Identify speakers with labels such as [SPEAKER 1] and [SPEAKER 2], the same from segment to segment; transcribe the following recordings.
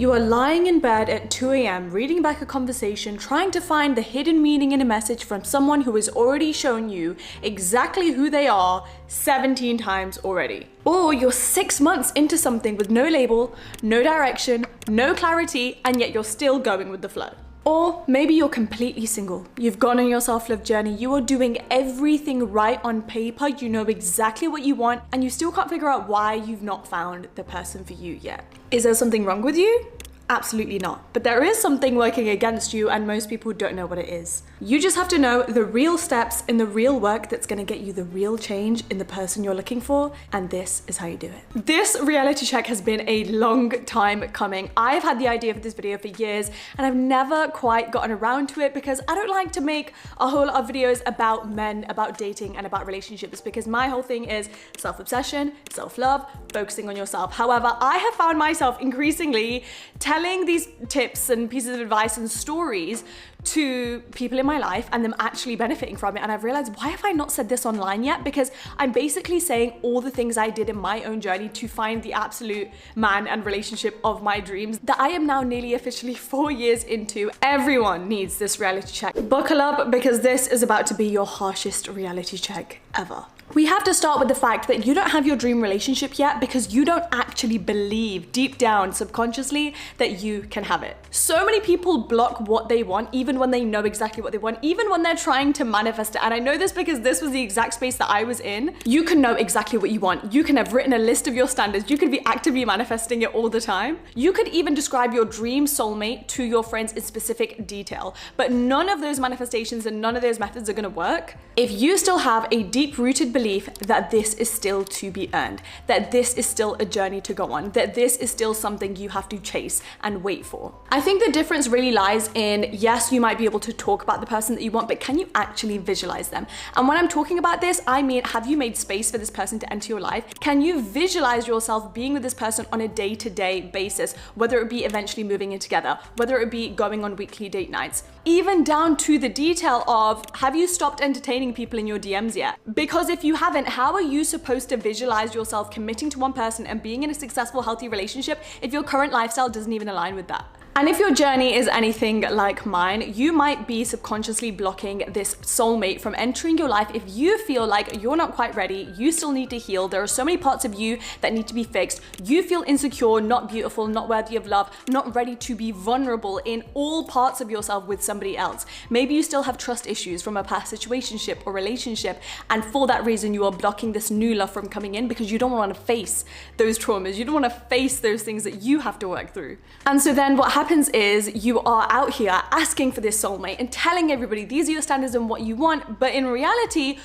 [SPEAKER 1] You are lying in bed at 2 a.m. reading back a conversation, trying to find the hidden meaning in a message from someone who has already shown you exactly who they are 17 times already. Or you're 6 months into something with no label, no direction, no clarity, and yet you're still going with the flow. Or maybe you're completely single. You've gone on your self-love journey. You are doing everything right on paper. You know exactly what you want, and you still can't figure out why you've not found the person for you yet. Is there something wrong with you? Absolutely not. But there is something working against you, and most people don't know what it is. You just have to know the real steps in the real work that's gonna get you the real change in the person you're looking for, and this is how you do it. This reality check has been a long time coming. I've had the idea for this video for years, and I've never quite gotten around to it because I don't like to make a whole lot of videos about men, about dating, and about relationships, because my whole thing is self-obsession, self-love, focusing on yourself. However, I have found myself increasingly telling these tips and pieces of advice and stories to people in my life and them actually benefiting from it. And I've realized, why have I not said this online yet? Because I'm basically saying all the things I did in my own journey to find the absolute man and relationship of my dreams that I am now nearly officially 4 years into. Everyone needs this reality check. Buckle up, because this is about to be your harshest reality check ever. We have to start with the fact that you don't have your dream relationship yet because you don't actually believe deep down subconsciously that you can have it. So many people block what they want even when they know exactly what they want, even when they're trying to manifest it. And I know this because this was the exact space that I was in. You can know exactly what you want. You can have written a list of your standards. You could be actively manifesting it all the time. You could even describe your dream soulmate to your friends in specific detail, but none of those manifestations and none of those methods are gonna work if you still have a deep-rooted belief that this is still to be earned, that this is still a journey to go on, that this is still something you have to chase and wait for. I think the difference really lies in, yes, you might be able to talk about the person that you want, but can you actually visualize them? And when I'm talking about this, I mean, have you made space for this person to enter your life? Can you visualize yourself being with this person on a day-to-day basis, whether it be eventually moving in together, whether it be going on weekly date nights, even down to the detail of, have you stopped entertaining people in your DMs yet? Because if you haven't, how are you supposed to visualize yourself committing to one person and being in a successful, healthy relationship if your current lifestyle doesn't even align with that? And if your journey is anything like mine, you might be subconsciously blocking this soulmate from entering your life if you feel like you're not quite ready, you still need to heal, there are so many parts of you that need to be fixed, you feel insecure, not beautiful, not worthy of love, not ready to be vulnerable in all parts of yourself with somebody else. Maybe you still have trust issues from a past situationship or relationship, and for that reason you are blocking this new love from coming in because you don't want to face those traumas, you don't want to face those things that you have to work through. And so then what happens is you are out here asking for this soulmate and telling everybody these are your standards and what you want, but in reality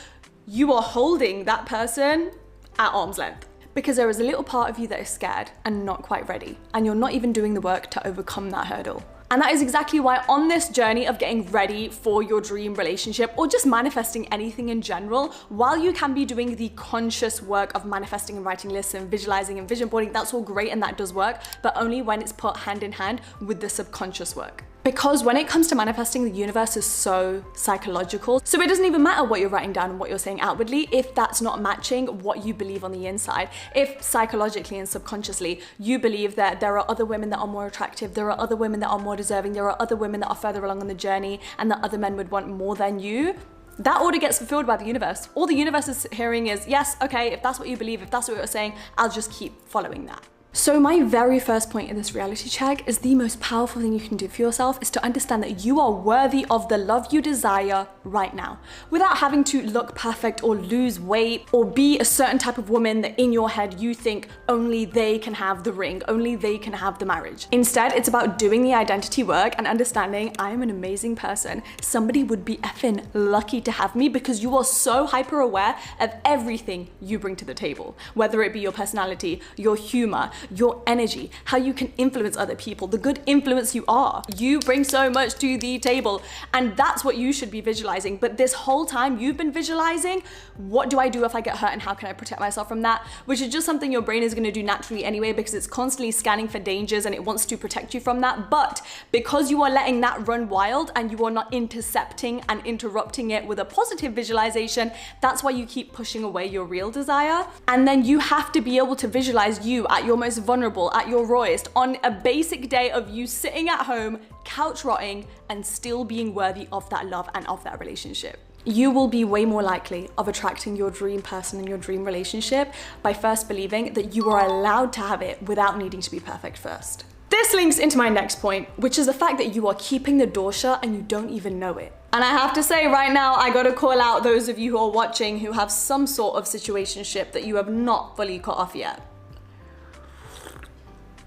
[SPEAKER 1] you are holding that person at arm's length because there is a little part of you that is scared and not quite ready, and you're not even doing the work to overcome that hurdle. And that is exactly why on this journey of getting ready for your dream relationship, or just manifesting anything in general, while you can be doing the conscious work of manifesting and writing lists and visualizing and vision boarding, that's all great and that does work, but only when it's put hand in hand with the subconscious work. Because when it comes to manifesting, the universe is so psychological. So it doesn't even matter what you're writing down and what you're saying outwardly if that's not matching what you believe on the inside. If psychologically and subconsciously you believe that there are other women that are more attractive, there are other women that are more deserving, there are other women that are further along on the journey, and that other men would want more than you, that order gets fulfilled by the universe. All the universe is hearing is, yes, okay, if that's what you believe, if that's what you're saying, I'll just keep following that. So my very first point in this reality check is the most powerful thing you can do for yourself is to understand that you are worthy of the love you desire right now, without having to look perfect or lose weight or be a certain type of woman that in your head you think only they can have the ring, only they can have the marriage. Instead, it's about doing the identity work and understanding I am an amazing person. Somebody would be effing lucky to have me because you are so hyper aware of everything you bring to the table, whether it be your personality, your humor, your energy, how you can influence other people, the good influence you are. You bring so much to the table, and that's what you should be visualizing. But this whole time you've been visualizing, what do I do if I get hurt and how can I protect myself from that? Which is just something your brain is going to do naturally anyway because it's constantly scanning for dangers and it wants to protect you from that. But because you are letting that run wild and you are not intercepting and interrupting it with a positive visualization, that's why you keep pushing away your real desire. And then you have to be able to visualize you at your most most vulnerable, at your rawest, on a basic day of you sitting at home, couch rotting, and still being worthy of that love and of that relationship. You will be way more likely of attracting your dream person and your dream relationship by first believing that you are allowed to have it without needing to be perfect first. This links into my next point, which is the fact that you are keeping the door shut and you don't even know it. And I have to say right now, I gotta call out those of you who are watching who have some sort of situationship that you have not fully cut off yet.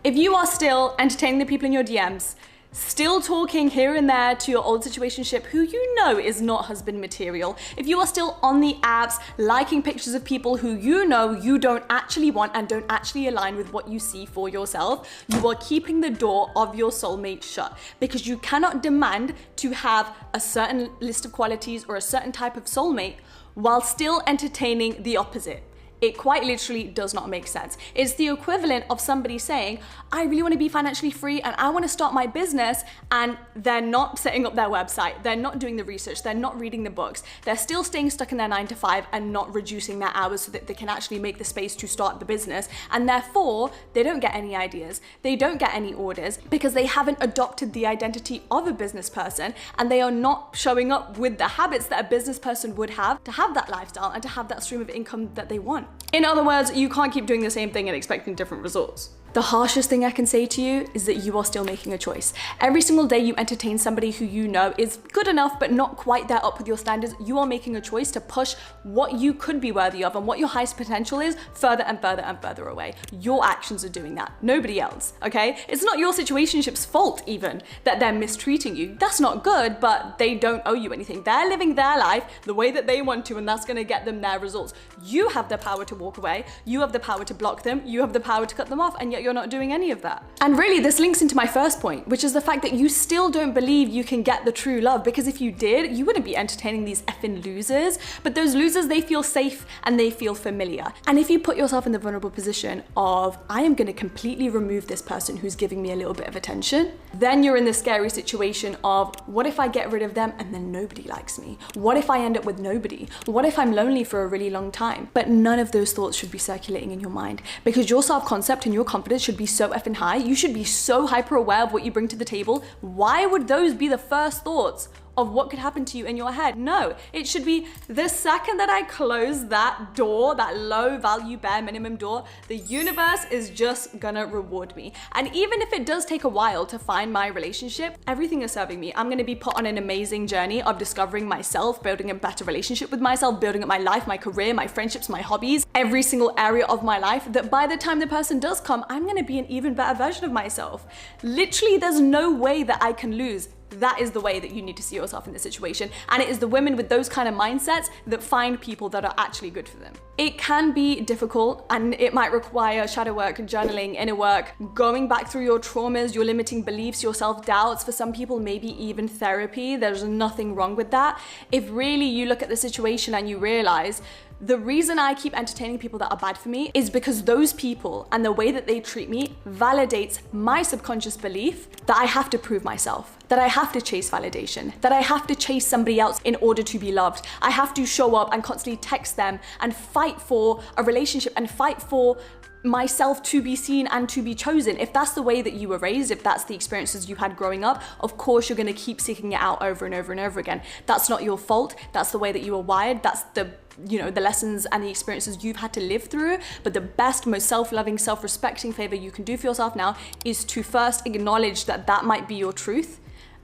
[SPEAKER 1] If you are still entertaining the people in your DMs, still talking here and there to your old situationship who you know is not husband material, if you are still on the apps liking pictures of people who you know you don't actually want and don't actually align with what you see for yourself, you are keeping the door of your soulmate shut, because you cannot demand to have a certain list of qualities or a certain type of soulmate while still entertaining the opposite. It quite literally does not make sense. It's the equivalent of somebody saying, I really want to be financially free and I want to start my business, and they're not setting up their website, they're not doing the research, they're not reading the books, they're still staying stuck in their 9 to 5 and not reducing their hours so that they can actually make the space to start the business. And therefore, they don't get any ideas, they don't get any orders because they haven't adopted the identity of a business person, and they are not showing up with the habits that a business person would have to have that lifestyle and to have that stream of income that they want. In other words, you can't keep doing the same thing and expecting different results. The harshest thing I can say to you is that you are still making a choice. Every single day you entertain somebody who you know is good enough but not quite there up with your standards, you are making a choice to push what you could be worthy of and what your highest potential is further and further and further away. Your actions are doing that, nobody else, okay? It's not your situationship's fault even that they're mistreating you. That's not good, but they don't owe you anything. They're living their life the way that they want to, and that's gonna get them their results. You have the power to walk away, you have the power to block them, you have the power to cut them off, and yet you're not doing any of that. And really, this links into my first point, which is the fact that you still don't believe you can get the true love, because if you did, you wouldn't be entertaining these effing losers. But those losers, they feel safe and they feel familiar. And if you put yourself in the vulnerable position of, I am gonna completely remove this person who's giving me a little bit of attention, then you're in the scary situation of, what if I get rid of them and then nobody likes me? What if I end up with nobody? What if I'm lonely for a really long time? But none of those thoughts should be circulating in your mind, because your self-concept and your confidence should be so effing high. You should be so hyper aware of what you bring to the table. Why would those be the first thoughts of what could happen to you in your head? No, it should be the second that I close that door, that low value bare minimum door, the universe is just gonna reward me. And even if it does take a while to find my relationship, everything is serving me. I'm gonna be put on an amazing journey of discovering myself, building a better relationship with myself, building up my life, my career, my friendships, my hobbies, every single area of my life, that by the time the person does come, I'm gonna be an even better version of myself. Literally, there's no way that I can lose. That is the way that you need to see yourself in this situation. And it is the women with those kind of mindsets that find people that are actually good for them. It can be difficult, and it might require shadow work, journaling, inner work, going back through your traumas, your limiting beliefs, your self-doubts. For some people, maybe even therapy. There's nothing wrong with that. If really you look at the situation and you realize, the reason I keep entertaining people that are bad for me is because those people and the way that they treat me validates my subconscious belief that I have to prove myself, that I have to chase validation, that I have to chase somebody else in order to be loved. I have to show up and constantly text them and fight for a relationship and fight for myself to be seen and to be chosen. If that's the way that you were raised, if that's the experiences you had growing up, of course you're going to keep seeking it out over and over and over again. That's not your fault. That's the way that you were wired. That's the lessons and the experiences you've had to live through. But the best, most self-loving, self-respecting favor you can do for yourself now is to first acknowledge that that might be your truth,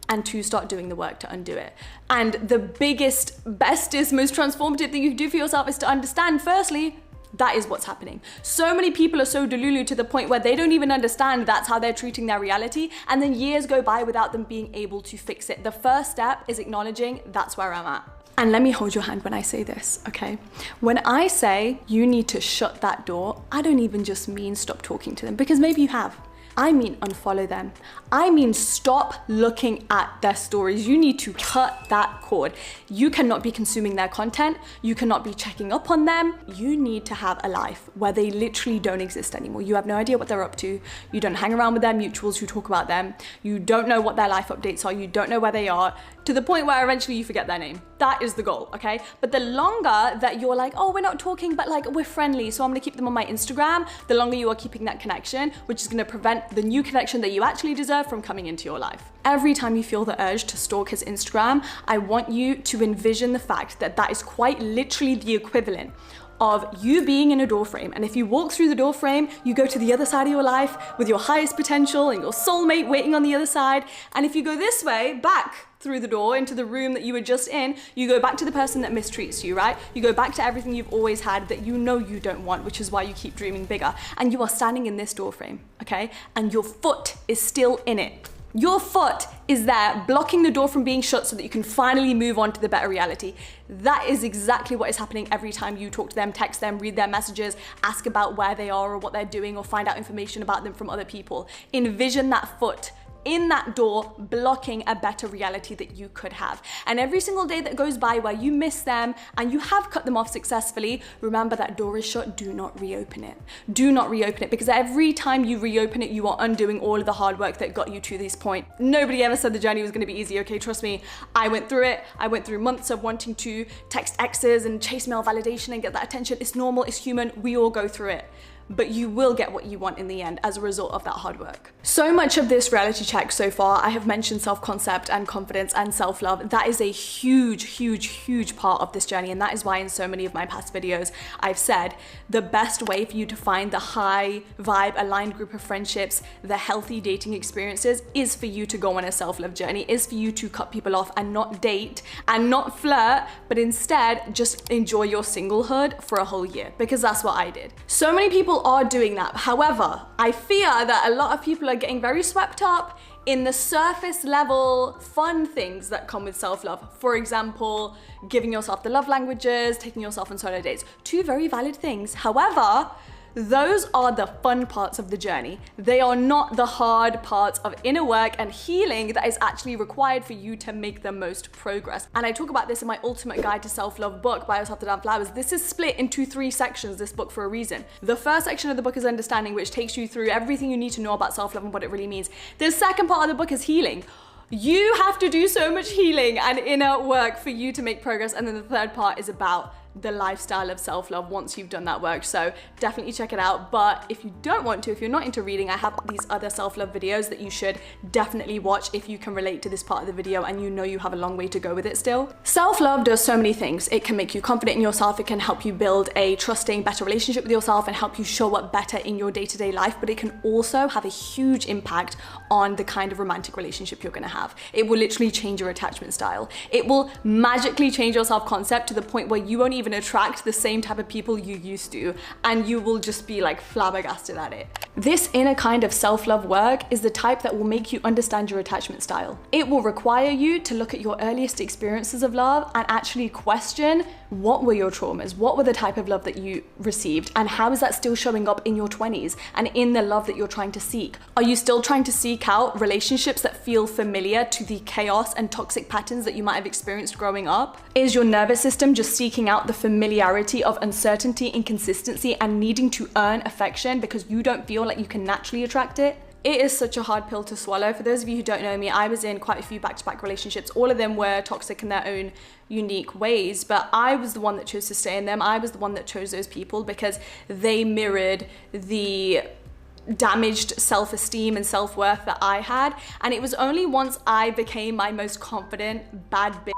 [SPEAKER 1] and to start doing the work to undo it. And the biggest, bestest, most transformative thing you can do for yourself is to understand, firstly, that is what's happening. So many people are so delulu to the point where they don't even understand that's how they're treating their reality, and then years go by without them being able to fix it. The first step is acknowledging that's where I'm at. And let me hold your hand when I say this, okay? When I say you need to shut that door, I don't even just mean stop talking to them, because maybe you have. I mean unfollow them. I mean stop looking at their stories. You need to cut that cord. You cannot be consuming their content. You cannot be checking up on them. You need to have a life where they literally don't exist anymore. You have no idea what they're up to. You don't hang around with their mutuals who talk about them. You don't know what their life updates are. You don't know where they are, to the point where eventually you forget their name. That is the goal, okay? But the longer that you're like, oh, we're not talking, but like we're friendly, so I'm gonna keep them on my Instagram, the longer you are keeping that connection, which is gonna prevent the new connection that you actually deserve from coming into your life. Every time you feel the urge to stalk his Instagram, I want you to envision the fact that that is quite literally the equivalent of you being in a door frame. And if you walk through the door frame, you go to the other side of your life with your highest potential and your soulmate waiting on the other side. And if you go this way, back through the door into the room that you were just in, you go back to the person that mistreats you, right? You go back to everything you've always had that you know you don't want, which is why you keep dreaming bigger. And you are standing in this door frame, okay? And your foot is still in it. Your foot is there blocking the door from being shut so that you can finally move on to the better reality. That is exactly what is happening every time you talk to them, text them, read their messages, ask about where they are or what they're doing, or find out information about them from other people. Envision that foot in that door blocking a better reality that you could have. And every single day that goes by where you miss them and you have cut them off successfully, remember that door is shut. Do not reopen it. Do not reopen it, because every time you reopen it, you are undoing all of the hard work that got you to this point. Nobody ever said the journey was gonna be easy, okay? Trust me, I went through it. I went through months of wanting to text exes and chase male validation and get that attention. It's normal, it's human, we all go through it. But you will get what you want in the end as a result of that hard work. So much of this reality check so far, I have mentioned self-concept and confidence and self-love. That is a huge, huge, huge part of this journey. And that is why in so many of my past videos, I've said the best way for you to find the high vibe aligned group of friendships, the healthy dating experiences, is for you to go on a self-love journey, is for you to cut people off and not date and not flirt, but instead just enjoy your singlehood for a whole year, because that's what I did. So many people are doing that. However, I fear that a lot of people are getting very swept up in the surface level fun things that come with self-love. For example, giving yourself the love languages, taking yourself on solo dates. Two very valid things. However, those are the fun parts of the journey. They are not the hard parts of inner work and healing that is actually required for you to make the most progress. And I talk about this in my Ultimate Guide to Self-Love book, By Yourself to Damn Flowers. This is split into 3 sections, this book, for a reason. The first section of the book is understanding, which takes you through everything you need to know about self-love and what it really means. The second part of the book is healing. You have to do so much healing and inner work for you to make progress. And then the third part is about the lifestyle of self-love once you've done that work. So definitely check it out. But if you don't want to, if you're not into reading, I have these other self-love videos that you should definitely watch if you can relate to this part of the video and you know you have a long way to go with it still. Self-love does so many things. It can make you confident in yourself. It can help you build a trusting, better relationship with yourself and help you show up better in your day-to-day life. But it can also have a huge impact on the kind of romantic relationship you're gonna have. It will literally change your attachment style. It will magically change your self-concept to the point where you won't even attract the same type of people you used to, and you will just be like flabbergasted at it. This inner kind of self-love work is the type that will make you understand your attachment style. It will require you to look at your earliest experiences of love and actually question, what were your traumas? What were the type of love that you received? And how is that still showing up in your 20s and in the love that you're trying to seek? Are you still trying to seek out relationships that feel familiar to the chaos and toxic patterns that you might have experienced growing up? Is your nervous system just seeking out the familiarity of uncertainty, inconsistency, and needing to earn affection because you don't feel like you can naturally attract it? It is such a hard pill to swallow. For those of you who don't know me, I was in quite a few back-to-back relationships. All of them were toxic in their own unique ways, but I was the one that chose to stay in them. I was the one that chose those people because they mirrored the damaged self-esteem and self-worth that I had. And it was only once I became my most confident, bad bitch,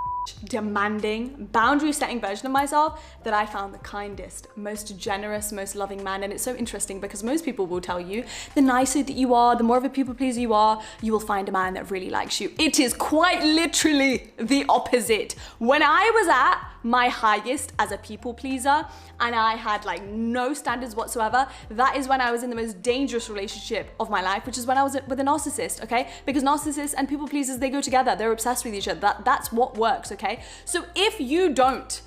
[SPEAKER 1] demanding, boundary-setting version of myself that I found the kindest, most generous, most loving man. And it's so interesting because most people will tell you the nicer that you are, the more of a people pleaser you are, you will find a man that really likes you. It is quite literally the opposite. When I was at my highest as a people pleaser and I had like no standards whatsoever, that is when I was in the most dangerous relationship of my life, which is when I was with a narcissist, okay? Because narcissists and people pleasers, they go together. They're obsessed with each other. That's what works, okay? So if you don't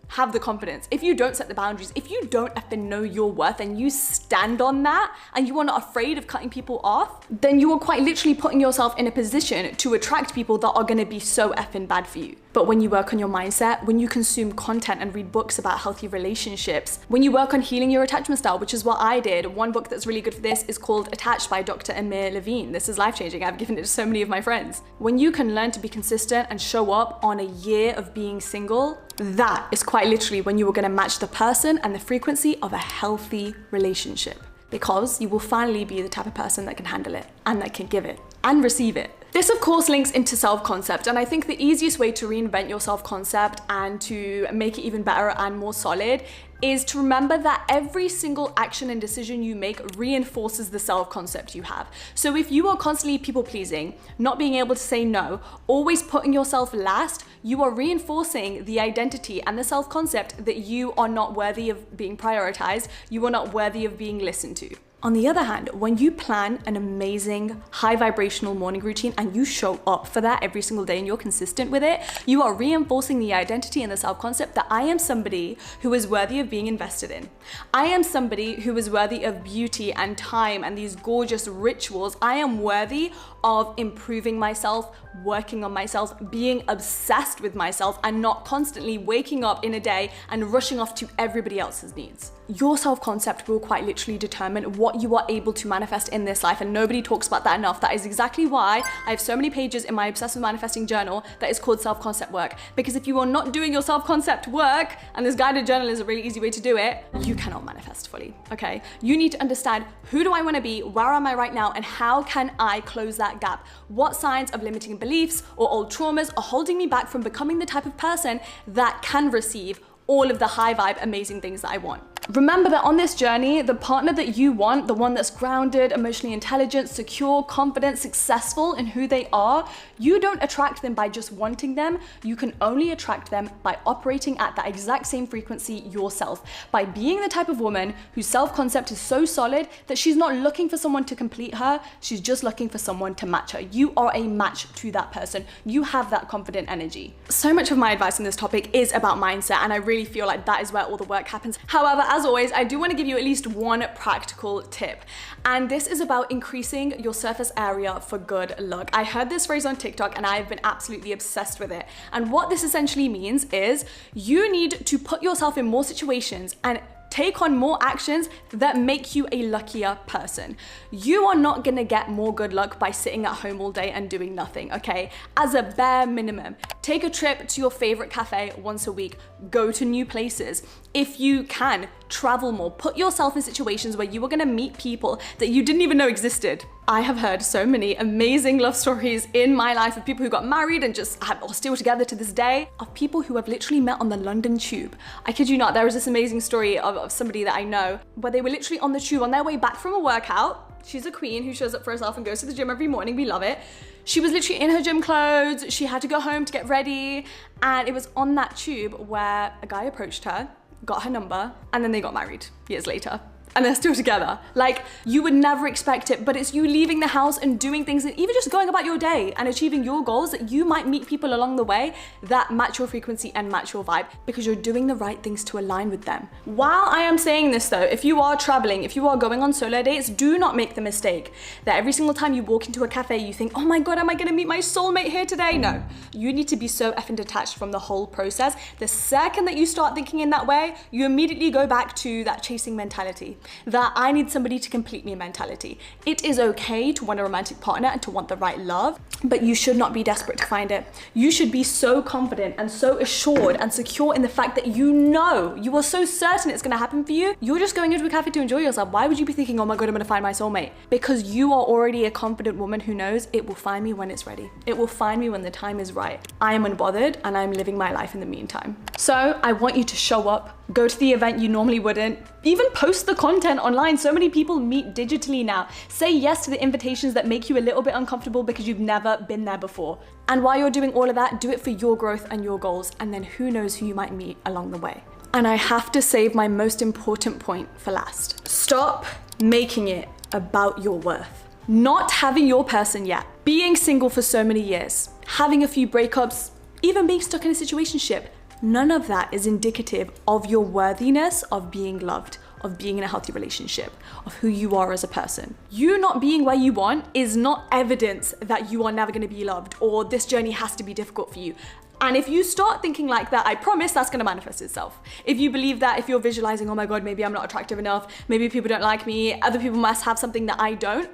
[SPEAKER 1] have the confidence, if you don't set the boundaries, if you don't effing know your worth and you stand on that and you are not afraid of cutting people off, then you are quite literally putting yourself in a position to attract people that are gonna be so effing bad for you. But when you work on your mindset, when you consume content and read books about healthy relationships, when you work on healing your attachment style, which is what I did. One book that's really good for this is called Attached by Dr. Amir Levine. This is life-changing. I've given it to so many of my friends. When you can learn to be consistent and show up on a year of being single, that is quite literally when you are going to match the person and the frequency of a healthy relationship. Because you will finally be the type of person that can handle it and that can give it and receive it. This of course links into self-concept, and I think the easiest way to reinvent your self-concept and to make it even better and more solid is to remember that every single action and decision you make reinforces the self-concept you have. So if you are constantly people-pleasing, not being able to say no, always putting yourself last, you are reinforcing the identity and the self-concept that you are not worthy of being prioritized, you are not worthy of being listened to. On the other hand, when you plan an amazing high vibrational morning routine and you show up for that every single day and you're consistent with it, you are reinforcing the identity and the self-concept that I am somebody who is worthy of being invested in. I am somebody who is worthy of beauty and time and these gorgeous rituals. I am worthy of improving myself, working on myself, being obsessed with myself, and not constantly waking up in a day and rushing off to everybody else's needs. Your self-concept will quite literally determine what you are able to manifest in this life, and nobody talks about that enough. That is exactly why I have so many pages in my Obsessed with Manifesting journal that is called self-concept work. Because if you are not doing your self-concept work, and this guided journal is a really easy way to do it, you cannot manifest fully, okay? You need to understand, who do I want to be, where am I right now, and how can I close that gap? What signs of limiting beliefs or old traumas are holding me back from becoming the type of person that can receive all of the high vibe, amazing things that I want? Remember that on this journey, the partner that you want, the one that's grounded, emotionally intelligent, secure, confident, successful in who they are, you don't attract them by just wanting them. You can only attract them by operating at that exact same frequency yourself, by being the type of woman whose self-concept is so solid that she's not looking for someone to complete her, she's just looking for someone to match her. You are a match to that person. You have that confident energy. So much of my advice on this topic is about mindset, and I really feel like that is where all the work happens. However, as always, I do want to give you at least one practical tip, and this is about increasing your surface area for good luck. I heard this phrase on TikTok and I've been absolutely obsessed with it. And what this essentially means is you need to put yourself in more situations and take on more actions that make you a luckier person. You are not gonna get more good luck by sitting at home all day and doing nothing, okay? As a bare minimum, take a trip to your favorite cafe once a week, go to new places. If you can, travel more. Put yourself in situations where you are gonna meet people that you didn't even know existed. I have heard so many amazing love stories in my life of people who got married and just are still together to this day, of people who have literally met on the London Tube. I kid you not, there was this amazing story of somebody that I know where they were literally on the tube on their way back from a workout. She's a queen who shows up for herself and goes to the gym every morning. We love it. She was literally in her gym clothes. She had to go home to get ready. And it was on that tube where a guy approached her, got her number, and then they got married years later. And they're still together. Like, you would never expect it, but it's you leaving the house and doing things, and even just going about your day and achieving your goals, that you might meet people along the way that match your frequency and match your vibe, because you're doing the right things to align with them. While I am saying this though, if you are traveling, if you are going on solo dates, do not make the mistake that every single time you walk into a cafe, you think, oh my God, am I gonna meet my soulmate here today? No, you need to be so effing detached from the whole process. The second that you start thinking in that way, you immediately go back to that chasing mentality, that I need somebody to complete me mentality. It is okay to want a romantic partner and to want the right love, but you should not be desperate to find it. You should be so confident and so assured and secure in the fact that you are so certain it's gonna happen for you. You're just going into a cafe to enjoy yourself. Why would you be thinking, oh my God, I'm gonna find my soulmate? Because you are already a confident woman who knows it will find me when it's ready. It will find me when the time is right. I am unbothered and I'm living my life in the meantime. So I want you to show up, go to the event you normally wouldn't, even post the content online. So many people meet digitally now. Say yes to the invitations that make you a little bit uncomfortable because you've never been there before. And while you're doing all of that, do it for your growth and your goals, and then who knows who you might meet along the way. And I have to save my most important point for last. Stop making it about your worth. Not having your person yet, being single for so many years, having a few breakups, even being stuck in a situationship, none of that is indicative of your worthiness of being loved, of being in a healthy relationship, of who you are as a person. You not being where you want is not evidence that you are never going to be loved or this journey has to be difficult for you. And if you start thinking like that, I promise that's gonna manifest itself. If you believe that, if you're visualizing, oh my God, maybe I'm not attractive enough, maybe people don't like me, other people must have something that I don't.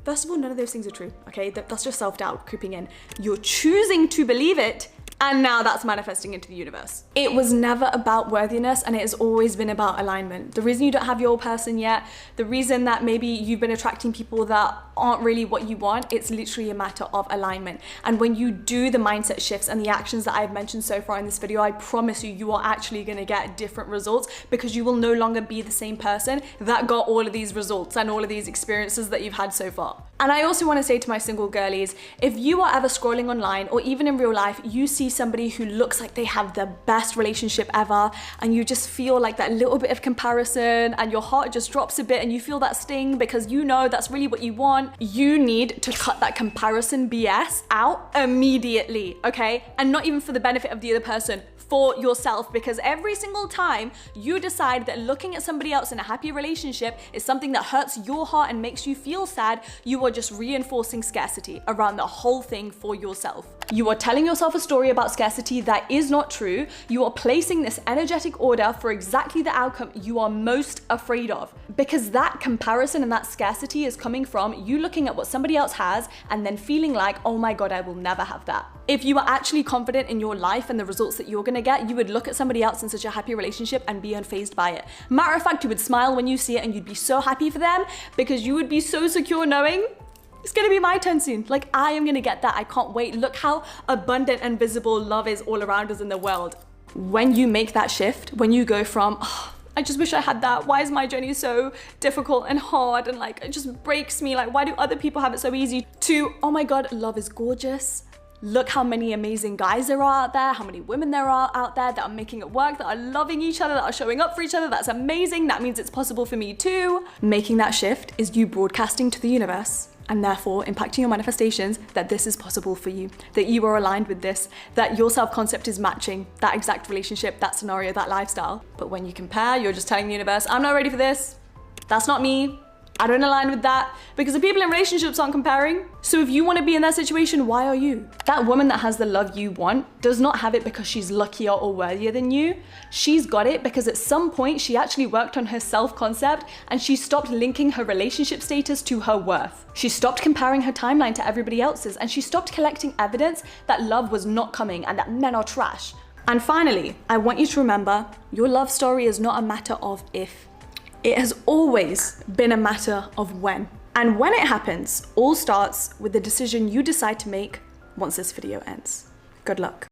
[SPEAKER 1] First of all, none of those things are true, okay? That's just self-doubt creeping in. You're choosing to believe it, and now that's manifesting into the universe. It was never about worthiness, and it has always been about alignment. The reason you don't have your person yet, the reason that maybe you've been attracting people that aren't really what you want, it's literally a matter of alignment. And when you do the mindset shifts and the actions that I've mentioned so far in this video, I promise you, you are actually gonna get different results, because you will no longer be the same person that got all of these results and all of these experiences that you've had so far. And I also wanna say to my single girlies, if you are ever scrolling online or even in real life, you see somebody who looks like they have the best relationship ever, and you just feel like that little bit of comparison and your heart just drops a bit and you feel that sting because you know that's really what you want, you need to cut that comparison BS out immediately, okay? And not even for the benefit of the other person, for yourself, because every single time you decide that looking at somebody else in a happy relationship is something that hurts your heart and makes you feel sad, you are just reinforcing scarcity around the whole thing for yourself. You are telling yourself a story about scarcity that is not true. You are placing this energetic order for exactly the outcome you are most afraid of, because that comparison and that scarcity is coming from you looking at what somebody else has and then feeling like, oh my God, I will never have that. If you are actually confident in your life and the results that you're gonna get, you would look at somebody else in such a happy relationship and be unfazed by it. Matter of fact, you would smile when you see it and you'd be so happy for them, because you would be so secure knowing it's gonna be my turn soon. Like, I am gonna get that. I can't wait. Look how abundant and visible love is all around us in the world. When you make that shift, when you go from, oh, I just wish I had that. Why is my journey so difficult and hard and like, it just breaks me. Like, why do other people have it so easy? To, oh my God, love is gorgeous. Look how many amazing guys there are out there, how many women there are out there that are making it work, that are loving each other, that are showing up for each other. That's amazing. That means it's possible for me too. Making that shift is you broadcasting to the universe, and therefore impacting your manifestations, that this is possible for you, that you are aligned with this, that your self-concept is matching that exact relationship, that scenario, that lifestyle. But when you compare, you're just telling the universe, I'm not ready for this. That's not me. I don't align with that, because the people in relationships aren't comparing. So if you want to be in that situation, why are you? That woman that has the love you want does not have it because she's luckier or worthier than you. She's got it because at some point she actually worked on her self-concept and she stopped linking her relationship status to her worth. She stopped comparing her timeline to everybody else's, and she stopped collecting evidence that love was not coming and that men are trash. And finally, I want you to remember, your love story is not a matter of if. It has always been a matter of when. And when it happens, all starts with the decision you decide to make once this video ends. Good luck.